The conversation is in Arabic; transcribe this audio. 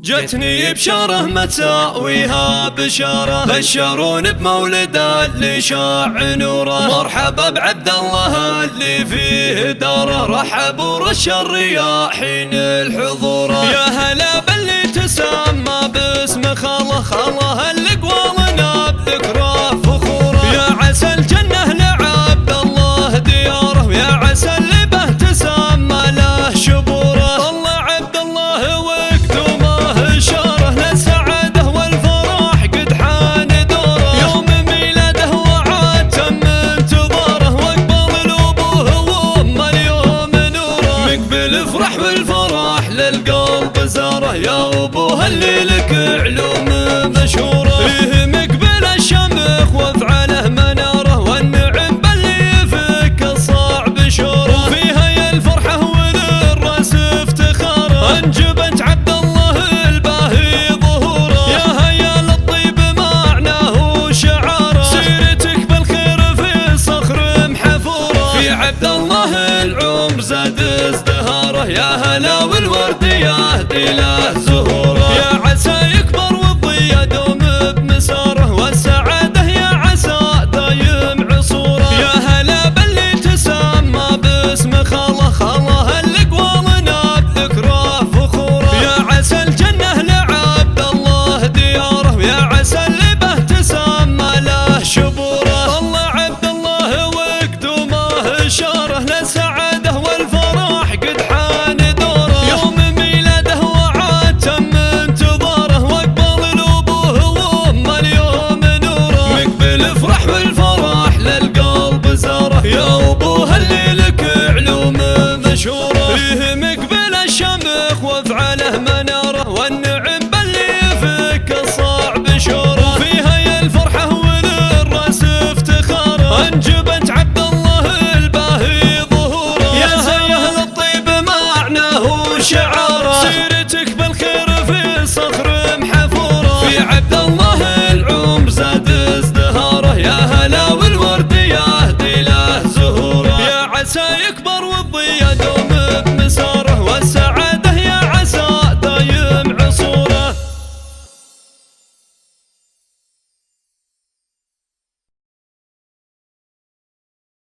جتني بشاره ما تساويها بشاره، بشرون بمولد اللي شاع نوره. مرحبا بعبد الله اللي فيه داره، رحبوا رش الرياحين الحضوره. يا هلا باللي تسمى باسم خاله، خاله اللي قوالنا بذكره فخوره. يا عسى الجنه لعبد الله دياره، ويا عسى اللي به تسمى له شبوره. طلع عبد الله وقدومه اشاره للسعاده والفرح قد حان دوره. يوم ميلاده وعاد تم انتظاره، واقبل الابوه وامه اليوم نوره. مقبل افرح والفرح للقلب زاره، يا ابوه اللي لك علوم مشهوره. فيه مقبل الشمخ وافعاله مناره، والنعم باللي يفك الصعب شوره. وفيها يا الفرحه وللراس افتخاره، انجبت عبد الله الباهي ظهوره. يا هيا للطيب معناه وشعاره، سيرتك بالخير في صخر محفوره. في عبد الله العمر زاد ازدهاره، يا هلا والورد يهدي له زهوره. يا عسى يكبر والضي يدوم بمساره، والسعاده يا عسى دايم عصوره. يا هلا باللي تسمى باسم خاله، خاله اللي قوالنا بذكره فخوره. يا عسى الجنه لعبد الله دياره، ويا عسى اللي به تسمى له شبوره. طلع عبد الله وقدومه اشاره للسعاده والفرح قد حان دوره. يوم ميلاده وعاد تم انتظاره، واقبل الابوه وامه اليوم نوره. مقبل افرح والفرح للقلب زاره، يا ابوه اللي لك علوم مشهوره. فيه مقبل الشمخ وافعاله